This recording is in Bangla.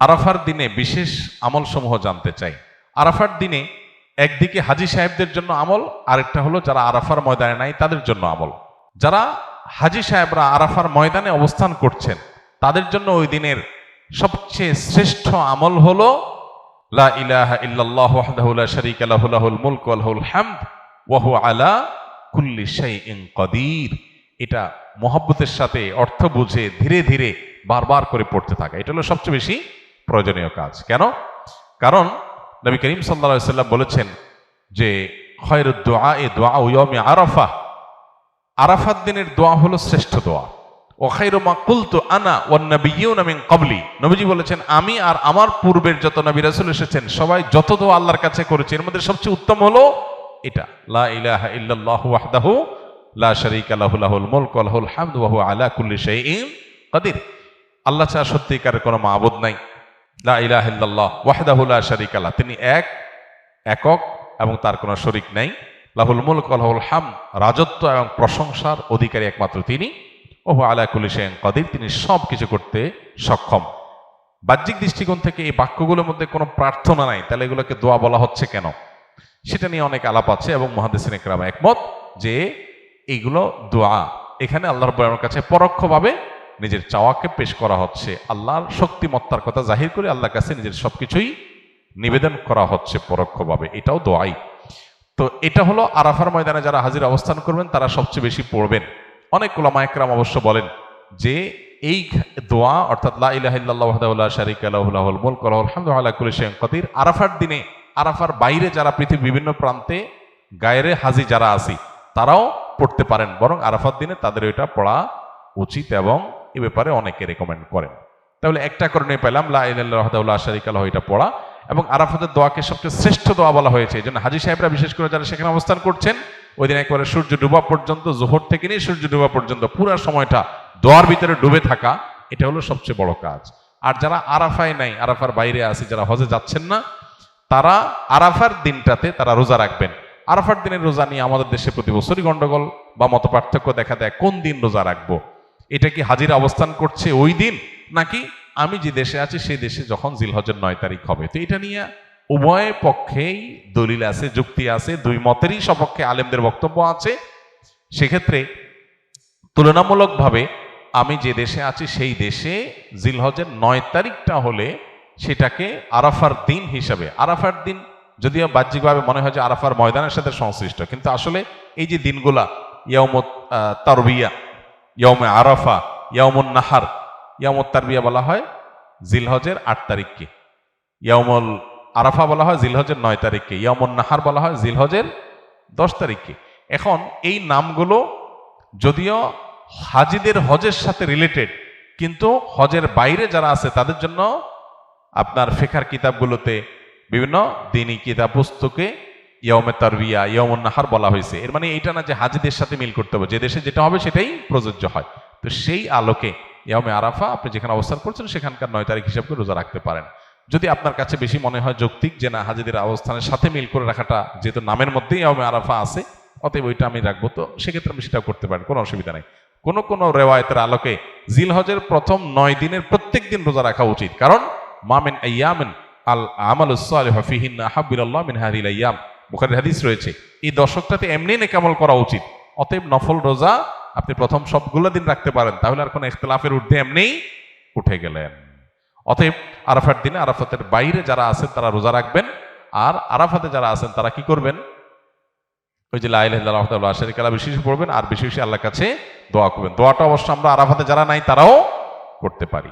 আরাফার দিনে বিশেষ আমল সমূহ জানতে চাই। আরাফার দিনে একদিকে হাজী সাহেবদের জন্য আমল, আরেকটা হলো যারা আরাফার ময়দানে নাই তাদের জন্য আমল। যারা হাজী সাহেবরা আরাফার ময়দানে অবস্থান করছেন তাদের জন্য ওই দিনের সবচেয়ে শ্রেষ্ঠ আমল হলো লা ইলাহা ইল্লাল্লাহু ওয়াহদাহু লা শারীকা লাহু লাহুল মুলকু ওয়া লাহুল হামদ ওয়া হুয়া আলা কুল্লি শাইইন কাদির। এটা মহব্বতের সাথে অর্থ বুঝে ধীরে ধীরে বারবার করে পড়তে থাকা, এটা হলো সবচেয়ে বেশি প্রয়োজনীয় কাজ। কেন? কারণ নবী করিম সাল্লাল্লাহু আলাইহি ওয়াসাল্লাম বলেছেন যে খায়রুদ দুআ দুআউ ইয়াউমি আরাফা, আরাফাত দিনের দোয়া হলো শ্রেষ্ঠ দোয়া। ওয়া খায়রু মা কুলতু আনা ওয়ান নাবিয়্যুনা মিন ক্বাবলি, নবীজি বলেছেন আমি আর আমার পূর্বের যত নবী রাসূল এসেছেন সবাই যত দোয়া আল্লাহর কাছে করেছে এর মধ্যে সবচেয়ে উত্তম হলো এটা, লা ইলাহা ইল্লাল্লাহু ওয়াহদাহু লা শারীকা লাহু লাহুল মুলকু ওয়া লাহুল হামদু ওয়া হুয়া আলা কুল্লি শাইইন কাদির। আল্লাহ ছাড়া সত্যিকারের কোনো মাবুদ নাই, লা ইলাহা ইল্লাল্লাহ ওয়াহদাহু লা শারীকা লাহু, তিনি একক এবং তার কোনো শরীক নাই। লাহুল মুলক ওয়া লাহুল হামদ, রাজত্ব এবং প্রশংসার অধিকারী একমাত্র তিনি। ওয়া হুয়া আলা কুল্লি শাইইন কাদির, তিনি সব কিছু করতে সক্ষম। বাহ্যিক দৃষ্টিকোণ থেকে এই বাক্যগুলোর মধ্যে কোনো প্রার্থনা নাই, তাহলে এগুলোকে দোয়া বলা হচ্ছে কেন? সেটা নিয়ে অনেক আলাপ আছে এবং মুহাদ্দিসিনে কেরাম একমত যে এইগুলো দোয়া। এখানে আল্লাহ রাব্বুল আলামিনের কাছে পরোক্ষভাবে নিজের চাওয়াকে পেশ করা হচ্ছে, আল্লাহর শক্তিমত্তার কথা জাহির করে আল্লাহর কাছে নিজের সবকিছুই নিবেদন করা হচ্ছে পরোক্ষভাবে, এটাও দোয়াই। তো এটা হলো আরাফার ময়দানে যারা হাজির অবস্থান করবেন তারা সবচেয়ে বেশি পড়বেন। অনেক উলামা একরাম অবশ্য বলেন যে এই দোয়া অর্থাৎ লা ইলাহা ইল্লাল্লাহু ওয়াহদাহু লা শারীকা লাহু লাহুল মুলকু ওয়া লাহুল হামদু ওয়া আলা কুল্লি শাইইন কাদির, আরাফার দিনে, আরাফার বাইরে যারা পৃথিবীর বিভিন্ন প্রান্তে গায়রে হাজি যারা আছি তারাও পড়তে পারেন, বরং আরাফার দিনে তাদের এটা পড়া উচিত এবং এ ব্যাপারে অনেকে রেকমেন্ড করেন। তাহলে একটা কারণে পেলাম লা ইলাহা ইল্লাল্লাহু ওয়াহদাহু লা শারীকা লাহু এটা পড়া, এবং আরাফাতের দোয়াকে সবচেয়ে শ্রেষ্ঠ দোয়া বলা হয়েছে। এই জন্য হাজী সাহেবরা বিশেষ করে যারা সেখানে অবস্থান করছেন ওই দিন একবারে সূর্য ডুবা পর্যন্ত, জোহর থেকে নিয়ে সূর্য ডুবা পর্যন্ত পুরো সময়টা দোয়ার ভিতরে ডুবে থাকা, এটা হলো সবচেয়ে বড় কাজ। আর যারা আরাফায় নাই, আরাফার বাইরে আছে, যারা হজে যাচ্ছেন না, তারা আরাফার দিনটাতে তারা রোজা রাখবেন। আরাফার দিনের রোজা নিয়ে আমাদের দেশে প্রতি বছরই গন্ডগোল বা মত পার্থক্য দেখা দেয়, কোন দিন রোজা রাখবো? এটা কি হাজিরা অবস্থান করছে ওই দিন, নাকি আমি যে দেশে আছি সেই দেশে যখন জিলহজের 9 তারিখ হবে? তো এটা নিয়ে উভয় পক্ষেই দলিল আছে, যুক্তি আছে, দুই মতেরই সপক্ষে আলেমদের বক্তব্য আছে। সেক্ষেত্রে তুলনামূলকভাবে আমি যে দেশে আছি সেই দেশে জিলহজের 9 তারিখটা হলে সেটাকে আরাফার দিন হিসাবে, আরাফার দিন যদিও বাহ্যিকভাবে মনে হয় যে আরাফার ময়দানের সাথে সংশ্লিষ্ট, কিন্তু আসলে এই যে দিনগুলা ইয়াউমুত তারবিয়া, ইয়াউমে আরাফা, ইয়াউমুন নাহার, ইয়াউমুত তারবিয়া বলা হয় জিলহজের 8 তারিখকে, ইয়াউমুল আরাফা বলা হয় জিলহজের 9 তারিখকে, ইয়াউমুন নাহার বলা হয় জিলহজের 10 তারিখকে। এখন এই নামগুলো যদিও হাজিদের হজের সাথে রিলেটেড, কিন্তু হজের বাইরে যারা আছে তাদের জন্য আপনার ফিকহের কিতাবগুলোতে বিভিন্ন দ্বীনি কিতাব পুস্তকে ইয়াউমে তারবিয়া, ইয়াউমুন নাহার বলা হয়েছে। এর মানে এটা না যে হাজিদের সাথে মিল করতে হবে, যে দেশে যেটা হবে সেটাই প্রযোজ্য হয়। তো সেই আলোকে ইয়াউমে আরাফা আপনি যেখানে অবস্থান করছেন সেখানকার 9 তারিখ হিসাব করে রোজা রাখতে পারেন। যদি আপনার কাছে বেশি মনে হয় যৌক্তিক যে না হাজিদের অবস্থানের সাথে মিল করে রাখাটা, যেহেতু নামের মধ্যেই ইয়াউমে আরাফা আছে, অতএব ওইটা আমি রাখবো, তো সেক্ষেত্রে আমি সেটাও করতে পারেন, কোনো অসুবিধা নেই। কোন কোন রেওয়ায়েতের আলোকে জিলহজের প্রথম 9 দিনের প্রত্যেক দিন রোজা রাখা উচিত, কারণ মা মিন আইয়ামিন আল আমালুস সালিহু ফিহিন্না আহাব্বু ইলাল্লাহ মিন হাযিহিল আইয়াম, বুখারীর হাদিস রয়েছে। এই দশকটাতে এমনি নেক আমল করা উচিত। অতএব নফল রোজা আপনি প্রথম সবগুলো দিন রাখতে পারেন, তাহলে আর কোনো ইখতিলাফের ঊর্ধ্বে এমনিই উঠে গেলেন। অতএব আরাফার দিনে আরাফাতের বাইরে যারা আছেন তারা রোজা রাখবেন, আর আরাফাতে যারা আছেন তারা কি করবেন? ওই যে লা ইলাহা ইল্লাল্লাহু ওয়াহদাহু লা শারীকা লাহু বেশি পড়বেন, আর বেশি বেশি আল্লাহর কাছে দোয়া করবেন। দোয়াটা অবশ্য আমরা আরাফাতে যারা নাই তারাও করতে পারি।